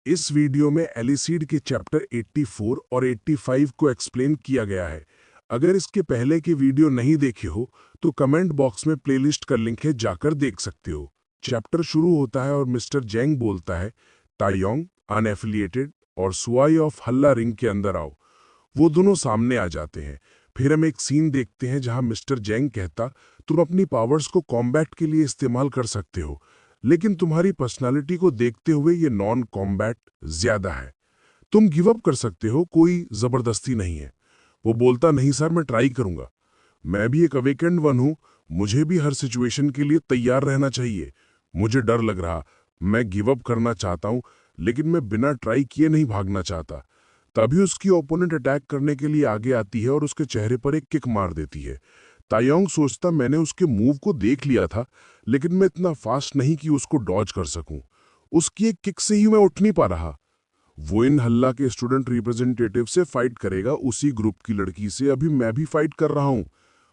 इस वीडियो में एलिसीड के चैप्टर 84 और 85 को एक्सप्लेन किया गया है। अगर इसके पहले के वीडियो नहीं देखे हो तो कमेंट बॉक्स में प्लेलिस्ट का लिंक है, जाकर देख सकते हो। चैप्टर शुरू होता है और मिस्टर जेंग बोलता है, तायोंग अनएफिलिएटेड और सुआई ऑफ हल्ला रिंग के अंदर आओ। वो दोनों सामने आ जाते हैं। फिर हम एक सीन देखते हैं जहां मिस्टर जेंग कहता, तुम अपनी पावर्स को कॉम्बैट के लिए इस्तेमाल कर सकते हो, लेकिन तुम्हारी पर्सनालिटी को देखते हुए ये नॉन कॉम्बैट ज्यादा है। तुम गिव अप कर सकते हो, कोई जबरदस्ती नहीं है। वो बोलता, नहीं सर, मैं ट्राई करूंगा। मैं भी एक अवेकेंड वन हूं, मुझे भी हर सिचुएशन के लिए तैयार रहना चाहिए। मुझे डर लग रहा, मैं गिव अप करना चाहता हूं, लेकिन मैं बिना ट्राई किए नहीं भागना चाहता। तभी उसकी ओपोनेंट अटैक करने के लिए आगे आती है और उसके चेहरे पर एक किक मार देती है। तायोंग सोचता, मैंने उसके मूव को देख लिया था, लेकिन मैं इतना फास्ट नहीं कि उसको डॉज कर सकूं। उसकी एक किक से ही मैं उठ नहीं पा रहा। वो इन हल्ला के स्टूडेंट रिप्रेजेंटेटिव से फाइट करेगा, उसी ग्रुप की लड़की से अभी मैं भी फाइट कर रहा हूं।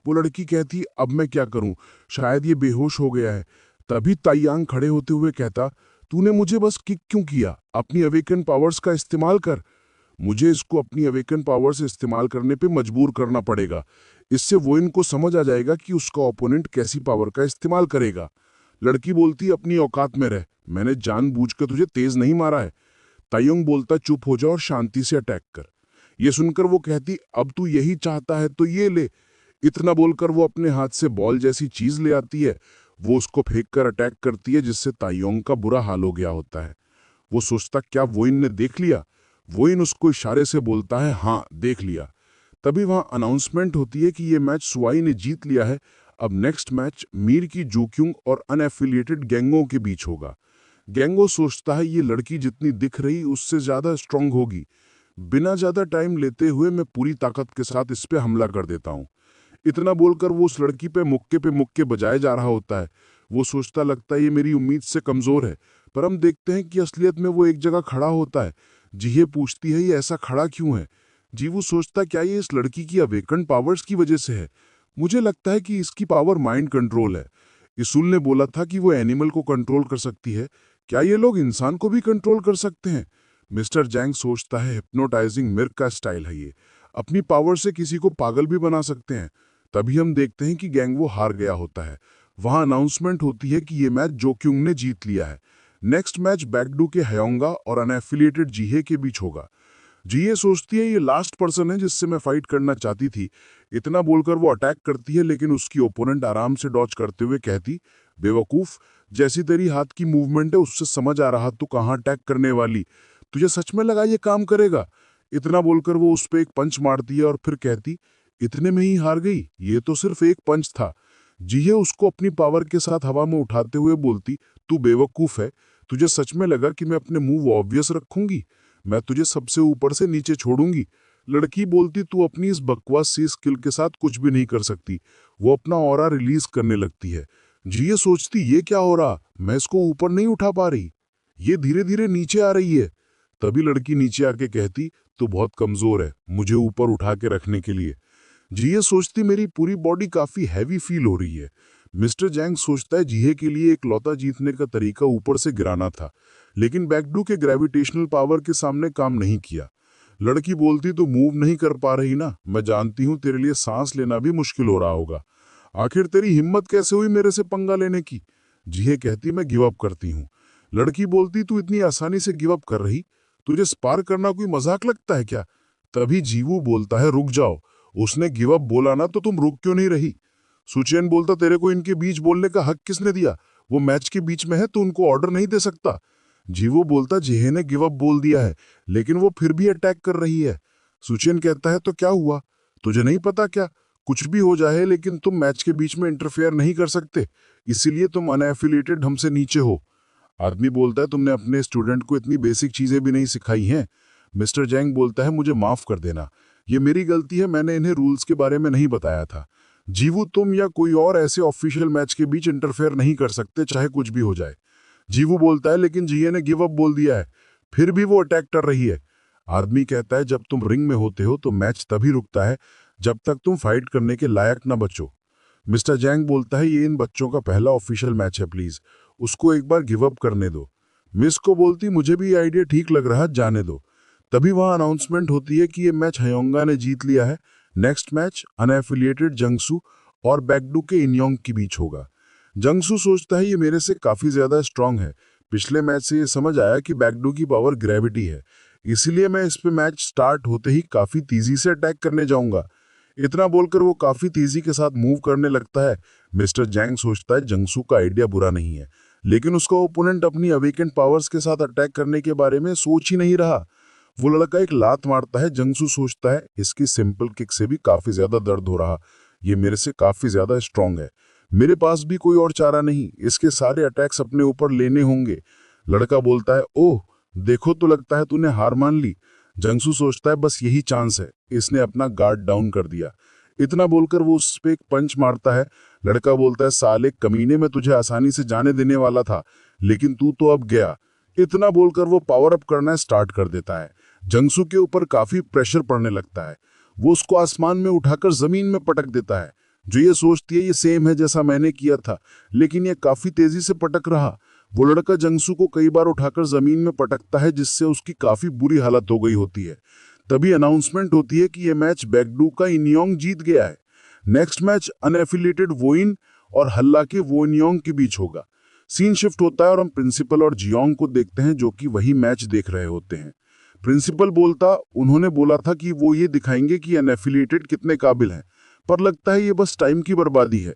वो लड़की कहती, अब मैं क्या करूं, शायद ये बेहोश हो गया है। तभी तायांग खड़े होते हुए कहता, तूने मुझे बस किक क्यों किया, अपनी अवेकन पावर्स का इस्तेमाल कर। मुझे इसको अपनी अवेकन पावर से इस्तेमाल करने पे मजबूर करना पड़ेगा। इससे वो इनको समझ आ जाएगा कि उसका ओपोनेंट कैसी पावर का इस्तेमाल करेगा। लड़की बोलती, अपनी औकात में रह, मैंने जानबूझकर तुझे तेज नहीं मारा है। तायोंग बोलता, चुप हो जा और शांति से अटैक कर। ये सुनकर वो कहती, अब तू यही चाहता है तो ये ले। इतना बोलकर वो अपने हाथ से बॉल जैसी चीज ले आती है। वो उसको फेंक कर अटैक करती है, जिससे तायोंग का बुरा हाल हो गया होता है। वो सोचता, क्या वोइन ने देख लिया। वोइन उसको इशारे से बोलता है, हाँ देख लिया। तभी वहां अनाउंसमेंट होती है कि ये मैच सुआई ने जीत लिया है। अब नेक्स्ट मैच मीर की जोक्युंग और अनएफिलिएटेड गैंगों के बीच होगा। गैंगो सोचता है, ये लड़की जितनी दिख रही उससे ज्यादा स्ट्रांग होगी। बिना ज्यादा टाइम लेते हुए मैं पूरी ताकत के साथ इस पे हमला कर देता हूँ। इतना बोलकर वो उस लड़की पे मुक्के बजाए जा रहा होता है। वो सोचता, लगता है ये मेरी उम्मीद से कमजोर है। पर हम देखते हैं कि असलियत में वो एक जगह खड़ा होता है। जीहे पूछती है, ये ऐसा खड़ा क्यों है। जीवू सोचता, क्या ये इस लड़की की अवेकन पावर्स की वजह से है। मुझे लगता है कि इसकी पावर माइंड कंट्रोल है। इसूल ने बोला था कि वो एनिमल को कंट्रोल कर सकती है, क्या ये लोग इंसान को भी कंट्रोल कर सकते हैं। मिस्टर जैंग सोचता है, हिप्नोटाइजिंग मिर्क का स्टाइल है ये, अपनी पावर से किसी को पागल भी बना सकते हैं। तभी हम देखते हैं कि गैंग वो हार गया होता है। वहां अनाउंसमेंट होती है कि ये मैच जोक्युंग ने जीत लिया है। नेक्स्ट मैच बैकडू के हयोंगा और अनएफिलिएटेड जीहे के बीच होगा। जीहे सोचती है, ये लास्ट पर्सन है जिससे मैं फाइट करना चाहती थी। इतना बोलकर वो अटैक करती है, लेकिन उसकी ओपोनेंट आराम से डॉज करते हुए कहती, बेवकूफ, जैसी तेरी हाथ की मूवमेंट है उससे समझ आ रहा तू कहाँ अटैक करने वाली। तुझे सच में लगा ये काम करेगा। इतना बोलकर वो उस पर एक पंच मारती है और फिर कहती, इतने में ही हार गई, ये तो सिर्फ एक पंच था। जीहे उसको अपनी पावर के साथ हवा में उठाते हुए बोलती, तू बेवकूफ है, तुझे सच में लगा कि मैं अपने मूव ऑब्वियस रखूंगी। मैं तुझे सबसे ऊपर से नीचे छोड़ूंगी। लड़की बोलती, तू अपनी इस बकवास सी स्किल के साथ कुछ भी नहीं कर सकती। वो अपना ऑरा रिलीज करने लगती है। जीए सोचती, ये क्या हो रहा, मैं इसको ऊपर नहीं उठा पा रही, ये धीरे धीरे नीचे आ रही है। तभी लड़की नीचे आके कहती, तू बहुत कमजोर है मुझे ऊपर उठा के रखने के लिए। जीए सोचती, मेरी पूरी बॉडी काफी हैवी फील हो रही है। मिस्टर जैंग सोचता है, जीहे के लिए एक लौता जीतने का तरीका ऊपर से गिराना था, लेकिन बैकडू के ग्रेविटेशनल पावर के सामने काम नहीं किया। लड़की बोलती, तो मूव नहीं कर पा रही ना, मैं जानती हूँ तेरे लिए सांस लेना भी मुश्किल हो रहा होगा। आखिर तेरी हिम्मत कैसे हुई मेरे से पंगा लेने की। जीहे कहती, मैं गिव अप करती हूँ। लड़की बोलती, तू इतनी आसानी से गिव अप कर रही, तुझे स्पार करना कोई मजाक लगता है क्या। तभी जीवू बोलता है, रुक जाओ, उसने गिव अप बोला ना, तो तुम रुक क्यों नहीं रही। सुचेन बोलता, तेरे को इनके बीच बोलने का हक किसने दिया, वो मैच के बीच में है तो उनको ऑर्डर नहीं दे सकता। जीवो बोलता, जेहे ने गिव अप बोल दिया है, लेकिन वो फिर भी अटैक कर रही है। सुचेन कहता है, तो क्या हुआ, तुझे नहीं पता क्या, कुछ भी हो जाए लेकिन तुम मैच के बीच में इंटरफेयर नहीं कर सकते, इसीलिए तुम अनएफिलिएटेड हमसे नीचे हो। आदमी बोलता है, तुमने अपने स्टूडेंट को इतनी बेसिक चीजें भी नहीं सिखाई हैं। मिस्टर जैंग बोलता है, मुझे माफ कर देना, ये मेरी गलती है, मैंने इन्हें रूल्स के बारे में नहीं बताया था। जीवू, तुम या कोई और ऐसे ऑफिशियल मैच के बीच इंटरफेयर नहीं कर सकते, चाहे कुछ भी हो जाए। जीवू बोलता है, लेकिन जीए ने गिव अप बोल दिया है, फिर भी वो अटैक कर रही है। आदमी कहता है, जब तुम रिंग में होते हो तो मैच तभी रुकता है जब तक तुम फाइट करने के लायक ना बचो। मिस्टर जैंग बोलता है, ये इन बच्चों का पहला ऑफिशियल मैच है, प्लीज उसको एक बार गिव अप करने दो। मिस को बोलती मुझे भी ये आइडिया ठीक लग रहा, जाने दो। तभी वहां अनाउंसमेंट होती है कि ये मैच हयोंगा ने जीत लिया है। नेक्स्ट मैच अनएफिलिएटेड जंगसू और बैकडू के इन्योंग के बीच होगा। जंगसू सोचता है ये मेरे से काफी ज्यादा स्ट्रांग है। पिछले मैच से ये समझ आया कि बैकडू की पावर ग्रेविटी है, इसीलिए मैं इस पे मैच स्टार्ट होते ही काफी तेजी से अटैक करने जाऊंगा। इतना बोलकर वो काफी तेजी के साथ मूव करने लगता है। मिस्टर जैंग सोचता है जंगसू का आइडिया बुरा नहीं है, लेकिन उसका ओपोनेंट अपनी अवेकेंड पावर्स के साथ अटैक करने के बारे में सोच ही नहीं रहा। वो लड़का एक लात मारता है। जंगसू सोचता है इसकी सिंपल किक से भी काफी ज्यादा दर्द हो रहा, ये मेरे से काफी ज्यादा स्ट्रांग है, मेरे पास भी कोई और चारा नहीं, इसके सारे अटैक्स अपने ऊपर लेने होंगे। लड़का बोलता है ओह देखो, तो लगता है तूने हार मान ली। जंगसू सोचता है बस यही चांस है, इसने अपना गार्ड डाउन कर दिया। इतना बोलकर वो उस पे एक पंच मारता है। लड़का बोलता है साले कमीने, में तुझे आसानी से जाने देने वाला था, लेकिन तू तो अब गया। इतना बोलकर वो पावर अप करना स्टार्ट कर देता है। जंगसू के ऊपर काफी प्रेशर पड़ने लगता है। वो उसको आसमान में उठाकर जमीन में पटक देता है। जो ये सोचती है ये सेम है जैसा मैंने किया था, लेकिन ये काफी तेजी से पटक रहा। वो लड़का जंगसू को कई बार उठाकर जमीन में पटकता है, जिससे उसकी काफी बुरी हालत हो गई होती है। तभी अनाउंसमेंट होती है कि यह मैच बैकडू का इन्योंग जीत गया है। नेक्स्ट मैच अनएफिलिएटेड वोइन और हल्ला के वोइन्योंग के बीच होगा। सीन शिफ्ट होता है और हम प्रिंसिपल और जियोंग को देखते हैं, जो कि वही मैच देख रहे होते हैं। प्रिंसिपल बोलता उन्होंने बोला था कि वो ये दिखाएंगे कि अनएफिलिएटेड कितने काबिल हैं, पर लगता है ये बस टाइम की बर्बादी है।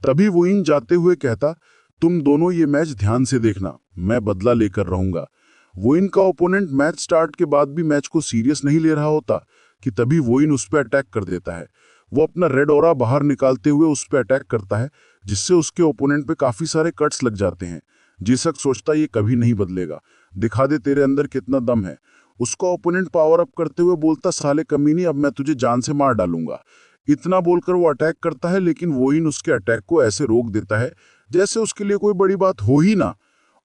तभी वोइन जाते हुए कहता तुम दोनों ये मैच ध्यान से देखना, मैं बदला लेकर रहूंगा। वोइन का ओपोनेंट मैच स्टार्ट के बाद भी मैच को सीरियस नहीं ले रहा होता कि तभी वोइन उस पर अटैक कर देता है। वो अपना रेड ऑरा बाहर निकालते हुए उस पर अटैक करता है, जिससे उसके ओपोनेंट पे काफी सारे कट्स लग जाते हैं। जिसक सोचता ये कभी नहीं बदलेगा, दिखा दे तेरे अंदर कितना दम है। उसका ओपोनेंट पावर अप करते हुए बोलता साले कमीनी, अब मैं तुझे जान से मार डालूंगा। इतना बोलकर वो अटैक करता है, लेकिन वोइन उसके अटैक को ऐसे रोक देता है जैसे उसके लिए कोई बड़ी बात हो ही ना,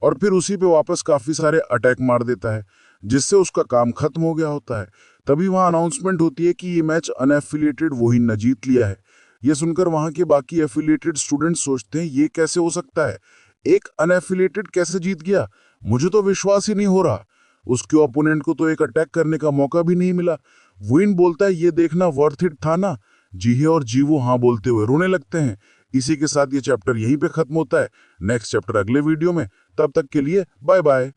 और फिर उसी पे वापस काफी सारे अटैक मार देता है, जिससे उसका काम खत्म हो गया होता है। तभी वहां अनाउंसमेंट होती है कि ये मैच अनएफिलिएटेड वोइन ने जीत लिया है। ये सुनकर वहां के बाकी एफिलिएटेड स्टूडेंट सोचते हैं ये कैसे हो सकता है, एक अनएफिलिएटेड कैसे जीत गया, मुझे तो विश्वास ही नहीं हो रहा। उसके ओपोनेंट को तो एक अटैक करने का मौका भी नहीं मिला। वोइन बोलता है ये देखना वर्थ इट था ना। जीहे और जीवो हाँ बोलते हुए रोने लगते हैं। इसी के साथ ये चैप्टर यहीं पे खत्म होता है। नेक्स्ट चैप्टर अगले वीडियो में, तब तक के लिए बाय बाय।